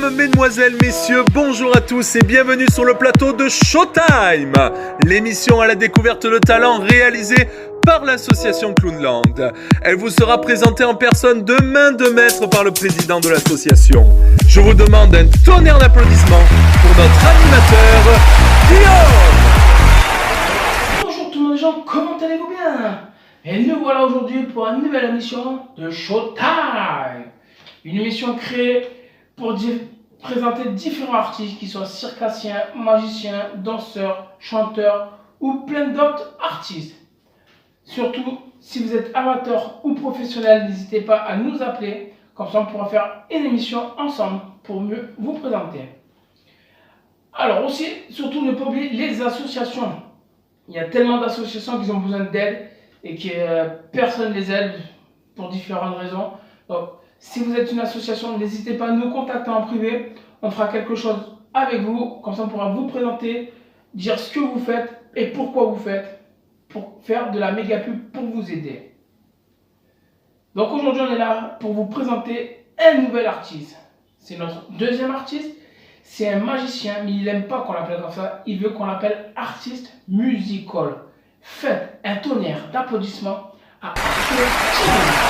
Mesdames, mesdemoiselles, messieurs, bonjour à tous et bienvenue sur le plateau de Showtime, l'émission à la découverte de talents réalisée par l'association Clownland. Elle vous sera présentée en personne de main de maître par le président de l'association. Je vous demande un tonnerre d'applaudissements pour notre animateur, Guillaume. Bonjour tous les gens, comment allez-vous bien? Et nous voilà aujourd'hui pour une nouvelle émission de Showtime. Une émission créée pour présenter différents artistes, qui soient circassiens, magiciens, danseurs, chanteurs ou plein d'autres artistes. Surtout, si vous êtes amateur ou professionnel, n'hésitez pas à nous appeler, comme ça on pourra faire une émission ensemble pour mieux vous présenter. Alors aussi, surtout ne pas oublier les associations. Il y a tellement d'associations qui ont besoin d'aide et que personne ne les aide pour différentes raisons. Donc, si vous êtes une association, n'hésitez pas à nous contacter en privé. On fera quelque chose avec vous, comme ça on pourra vous présenter, dire ce que vous faites et pourquoi vous faites, pour faire de la méga pub pour vous aider. Donc aujourd'hui on est là pour vous présenter un nouvel artiste. C'est notre deuxième artiste. C'est un magicien, mais il n'aime pas qu'on l'appelle comme ça. Il veut qu'on l'appelle artiste musical. Faites un tonnerre d'applaudissements à Arthur King.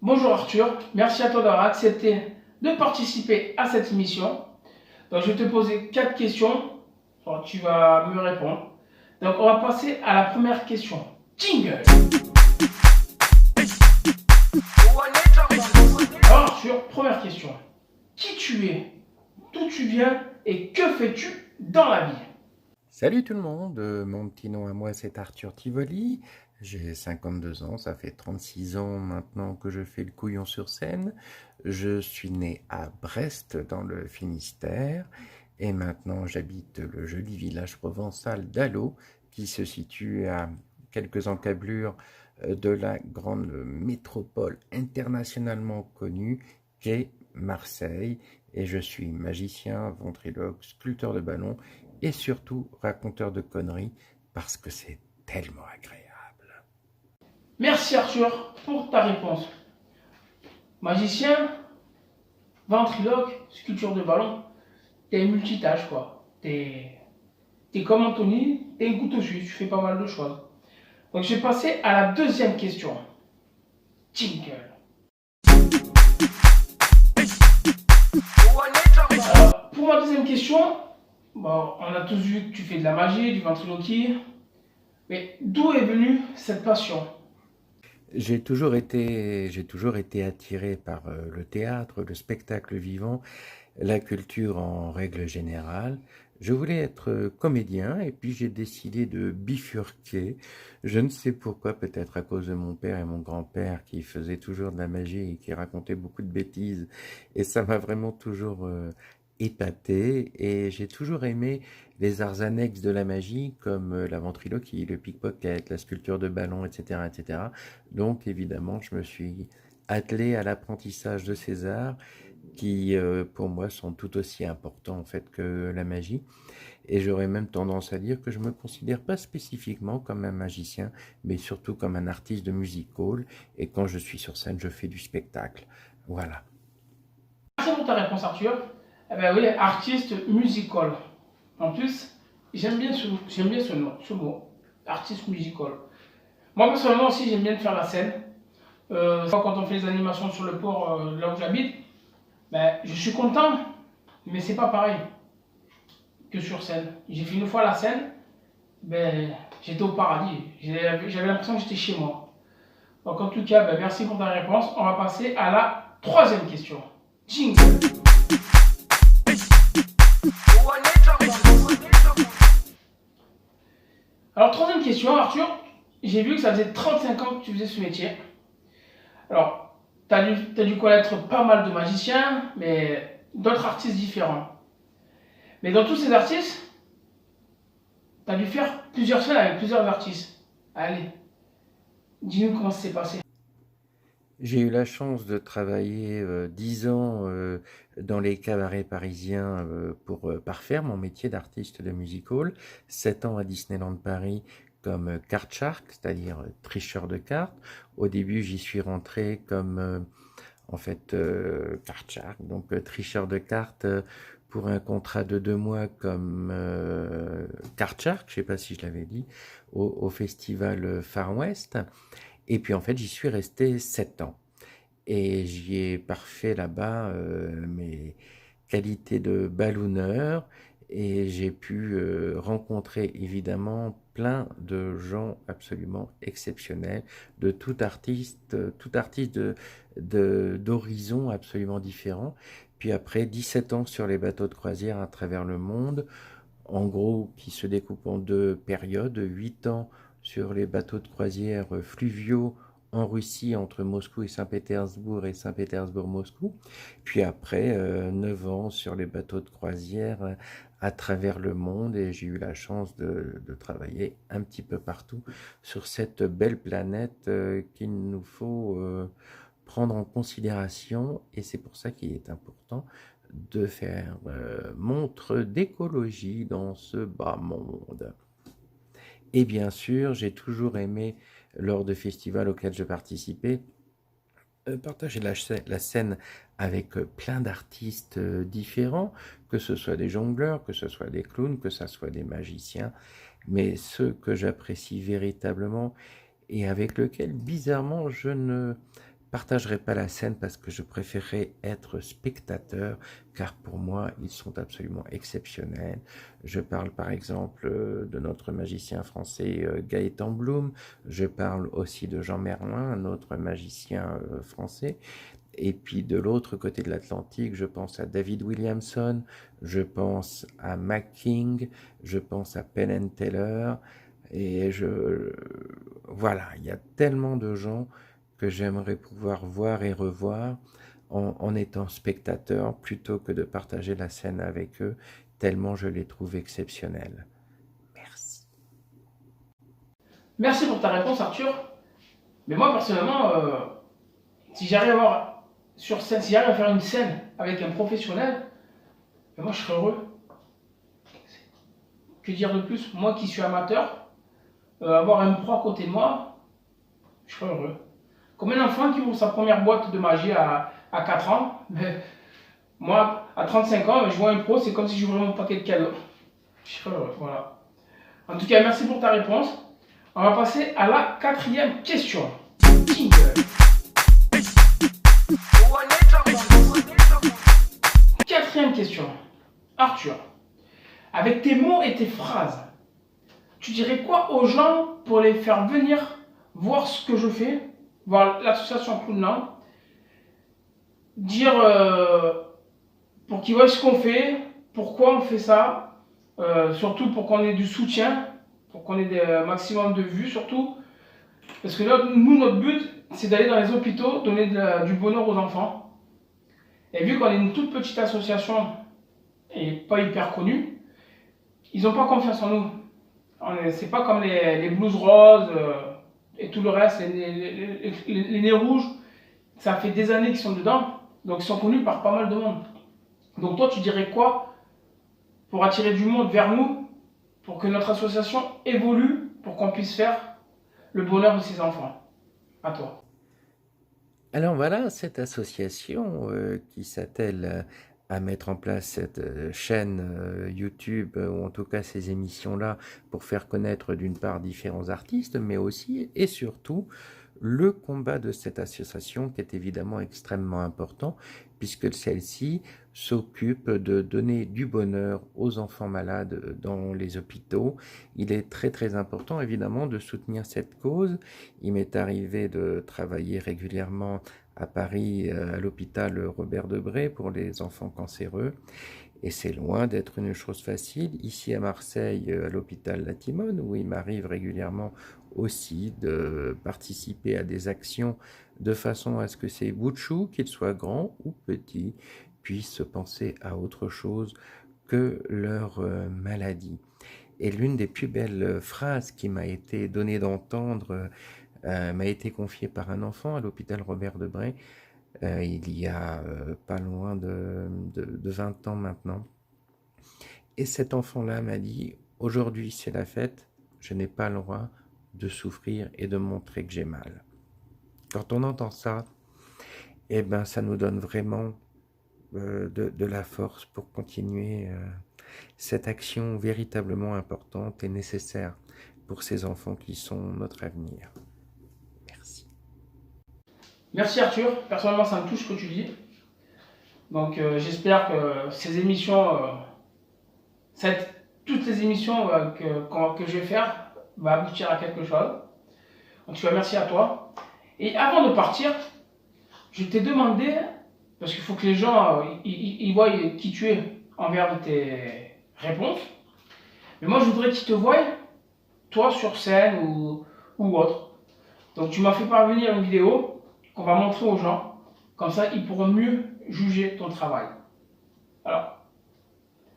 Bonjour Arthur, merci à toi d'avoir accepté de participer à cette émission. Donc je vais te poser 4 questions. Alors, tu vas me répondre. Donc on va passer à la première question. Jingle. Alors Arthur, première question. Qui tu es? D'où tu viens? Et que fais-tu dans la vie? Salut tout le monde, mon petit nom à moi c'est Arthur Tivoli, j'ai 52 ans, ça fait 36 ans maintenant que je fais le couillon sur scène. Je suis né à Brest dans le Finistère et maintenant j'habite le joli village provençal d'Allaux qui se situe à quelques encablures de la grande métropole internationalement connue qu'est Marseille. Et je suis magicien, ventriloque, sculpteur de ballons et surtout raconteur de conneries parce que c'est tellement agréable. Merci Arthur pour ta réponse. Magicien, ventriloque, sculpture de ballon, t'es multitâche quoi. T'es comme Anthony, t'es un couteau suisse, tu fais pas mal de choses. Donc je vais passer à la deuxième question. Jingle. Alors, pour ma deuxième question, bon, on a tous vu que tu fais de la magie, du ventriloquie. Mais d'où est venue cette passion? J'ai toujours été attiré par le théâtre, le spectacle vivant, la culture en règle générale. Je voulais être comédien et puis j'ai décidé de bifurquer. Je ne sais pourquoi, peut-être à cause de mon père et mon grand-père qui faisaient toujours de la magie et qui racontaient beaucoup de bêtises. Et ça m'a vraiment toujours épaté et j'ai toujours aimé les arts annexes de la magie comme la ventriloquie, le pickpocket, la sculpture de ballon, etc., etc. Donc évidemment, je me suis attelé à l'apprentissage de ces arts qui, pour moi, sont tout aussi importants en fait que la magie. Et j'aurais même tendance à dire que je me considère pas spécifiquement comme un magicien, mais surtout comme un artiste de music hall. Et quand je suis sur scène, je fais du spectacle. Voilà. Merci pour ta réponse Arthur. Eh ben oui, artiste musical. En plus, j'aime bien ce mot, artiste musical. Moi personnellement aussi, j'aime bien faire la scène. Quand on fait les animations sur le port, là où j'habite, ben, je suis content, mais c'est pas pareil que sur scène. J'ai fait une fois la scène, ben, j'étais au paradis. J'avais l'impression que j'étais chez moi. Donc en tout cas, ben, merci pour ta réponse. On va passer à la troisième question. Jingle. Alors, troisième question, Arthur. J'ai vu que ça faisait 35 ans que tu faisais ce métier. Alors, tu as dû connaître pas mal de magiciens, mais d'autres artistes différents. Mais dans tous ces artistes, tu as dû faire plusieurs scènes avec plusieurs artistes. Allez, dis-nous comment ça s'est passé. J'ai eu la chance de travailler 10 ans dans les cabarets parisiens pour parfaire mon métier d'artiste de music hall, 7 ans à Disneyland Paris comme card shark, c'est-à-dire tricheur de cartes. Au début, j'y suis rentré comme en fait, carte shark, donc tricheur de cartes pour un contrat de 2 mois comme carte shark, je ne sais pas si je l'avais dit, au festival Far West. Et puis en fait, j'y suis resté 7 ans. Et j'y ai parfait là-bas mes qualités de ballonneur et j'ai pu rencontrer évidemment plein de gens absolument exceptionnels, de tout artiste d'horizons absolument différents. Puis après 17 ans sur les bateaux de croisière à travers le monde, en gros qui se découpent en 2 périodes, 8 ans sur les bateaux de croisière fluviaux en Russie entre Moscou et Saint-Pétersbourg et Saint-Pétersbourg-Moscou, puis après 9 ans sur les bateaux de croisière à travers le monde et j'ai eu la chance de travailler un petit peu partout sur cette belle planète qu'il nous faut prendre en considération et c'est pour ça qu'il est important de faire montre d'écologie dans ce bas monde. Et bien sûr, j'ai toujours aimé, lors de festivals auxquels je participais, partager la scène avec plein d'artistes différents, que ce soit des jongleurs, que ce soit des clowns, que ce soit des magiciens, mais ceux que j'apprécie véritablement et avec lesquels, bizarrement, je ne partagerai pas la scène parce que je préférerais être spectateur, car pour moi, ils sont absolument exceptionnels. Je parle par exemple de notre magicien français Gaëtan Bloom, je parle aussi de Jean Merlin, un autre magicien français, et puis de l'autre côté de l'Atlantique, je pense à David Williamson, je pense à Mac King, je pense à Penn and Teller, et voilà, il y a tellement de gens que j'aimerais pouvoir voir et revoir en étant spectateur plutôt que de partager la scène avec eux, tellement je les trouve exceptionnels. Merci. Merci pour ta réponse, Arthur. Mais moi, personnellement, si j'arrive à avoir sur scène, si j'arrive à faire une scène avec un professionnel, ben moi, je serais heureux. Que dire de plus? Moi qui suis amateur, avoir un pro à côté de moi, je serais heureux. Comme un enfant qui ouvre sa première boîte de magie à 4 ans, mais moi, à 35 ans, je vois un pro, c'est comme si j'ouvrais mon paquet de cadeaux. Je serais heureux, voilà. En tout cas, merci pour ta réponse. On va passer à la 4e question. Jingle. 4e question. Arthur, avec tes mots et tes phrases, tu dirais quoi aux gens pour les faire venir voir ce que je fais, voir l'association Clownland, dire pour qu'ils voient ce qu'on fait, pourquoi on fait ça, surtout pour qu'on ait du soutien, pour qu'on ait des maximum de vues surtout, parce que là, nous, notre but, c'est d'aller dans les hôpitaux, donner du bonheur aux enfants. Et vu qu'on est une toute petite association et pas hyper connue, ils n'ont pas confiance en nous. C'est pas comme les blues roses et tout le reste, les nez rouges, ça fait des années qu'ils sont dedans, donc ils sont connus par pas mal de monde. Donc toi, tu dirais quoi pour attirer du monde vers nous, pour que notre association évolue, pour qu'on puisse faire le bonheur de ses enfants? À toi. Alors voilà, cette association qui s'attelle à mettre en place cette chaîne YouTube, ou en tout cas ces émissions-là, pour faire connaître d'une part différents artistes, mais aussi et surtout le combat de cette association qui est évidemment extrêmement important, puisque celle-ci s'occupe de donner du bonheur aux enfants malades dans les hôpitaux. Il est très très important évidemment de soutenir cette cause. Il m'est arrivé de travailler régulièrement à Paris à l'hôpital Robert Debré pour les enfants cancéreux. Et c'est loin d'être une chose facile. Ici à Marseille, à l'hôpital La Timone, où il m'arrive régulièrement aussi de participer à des actions de façon à ce que ces bouts de chou, qu'ils soient grands ou petits, puissent penser à autre chose que leur maladie. Et l'une des plus belles phrases qui m'a été donnée d'entendre m'a été confiée par un enfant à l'hôpital Robert Debré, il y a pas loin de 20 ans maintenant. Et cet enfant-là m'a dit, aujourd'hui c'est la fête, je n'ai pas le droit de souffrir et de montrer que j'ai mal. Quand on entend ça, eh ben, ça nous donne vraiment de la force pour continuer cette action véritablement importante et nécessaire pour ces enfants qui sont notre avenir. Merci. Merci Arthur, personnellement ça me touche ce que tu dis. Donc j'espère que ces émissions, toutes les émissions que je vais faire va aboutir à quelque chose. Donc je te remercie à toi. Et avant de partir, je t'ai demandé, parce qu'il faut que les gens ils voient qui tu es envers tes réponses, mais moi je voudrais qu'ils te voient, toi sur scène ou autre. Donc tu m'as fait parvenir une vidéo qu'on va montrer aux gens, comme ça ils pourront mieux juger ton travail. Alors,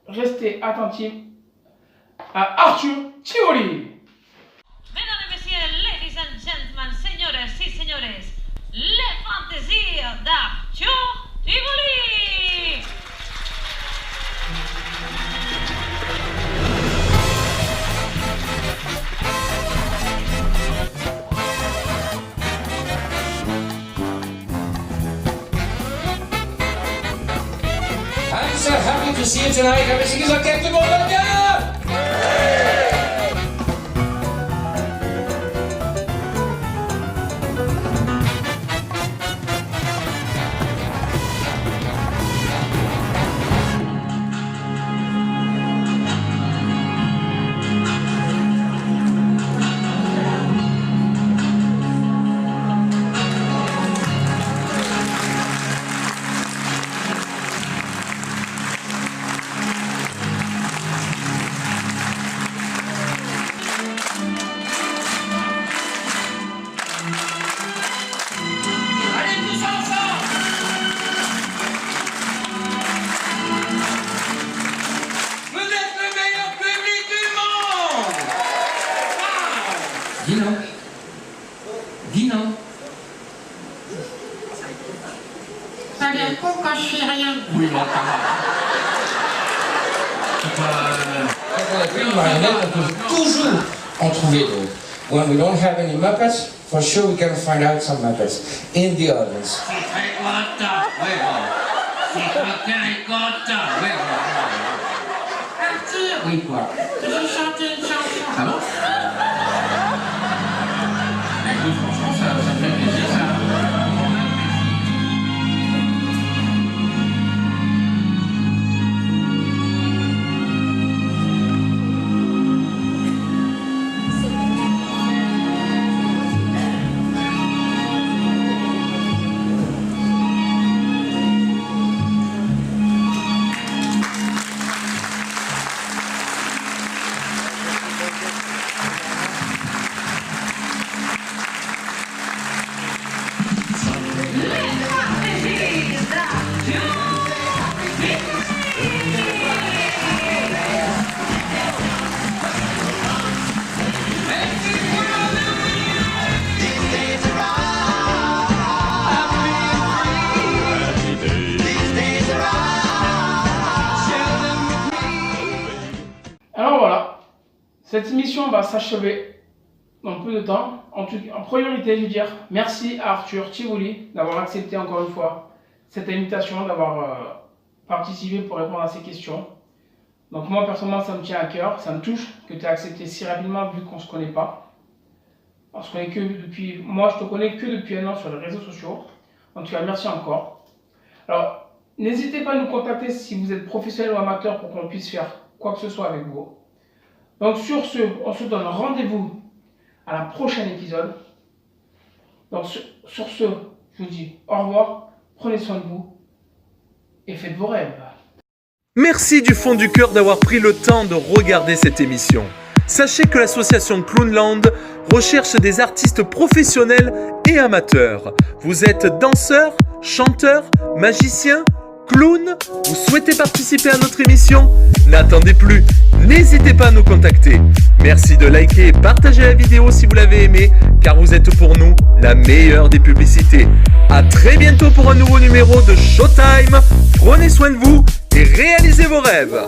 restez attentifs à Arthur Tivoli. Mesdames et messieurs, ladies and gentlemen, señores y señores, les fantaisies d'Arthur Tivoli. I'm so happy to see you tonight. Everything is okay to go together. Allez tous ensemble. Vous êtes le meilleur public du monde. Dis non. Dis non. Ça vient con quand je fais rien. Oui, bon, ça va. Quand on a fait une marionnette, on peut toujours en trouver d'autres. When we don't have any Muppets, for sure we can find out some Muppets in the audience. C'est très content, oui, bon. C'est quelqu'un est content, oui, bon. Arthur, Oui, quoi? j'ai chanté une chanson. Ah bon? Écoute, franchement, ça me fait plaisir, ça. Alors voilà, cette émission va s'achever dans peu de temps. En priorité, je veux dire merci à Arthur Tivoli d'avoir accepté encore une fois cette invitation, d'avoir participé pour répondre à ces questions. Donc moi personnellement ça me tient à cœur, ça me touche que tu aies accepté si rapidement vu qu'on ne se connaît pas. On se connaît que depuis, moi je te connais que depuis un an sur les réseaux sociaux. En tout cas merci encore. Alors n'hésitez pas à nous contacter si vous êtes professionnel ou amateur pour qu'on puisse faire quoi que ce soit avec vous. Donc sur ce, on se donne rendez-vous à la prochaine épisode. Donc sur ce, je vous dis au revoir, prenez soin de vous et faites vos rêves. Merci du fond du cœur d'avoir pris le temps de regarder cette émission. Sachez que l'association Clownland recherche des artistes professionnels et amateurs. Vous êtes danseur, chanteur, magicien, clown, vous souhaitez participer à notre émission? N'attendez plus, n'hésitez pas à nous contacter. Merci de liker et partager la vidéo si vous l'avez aimée, car vous êtes pour nous la meilleure des publicités. A très bientôt pour un nouveau numéro de Showtime. Prenez soin de vous et réalisez vos rêves.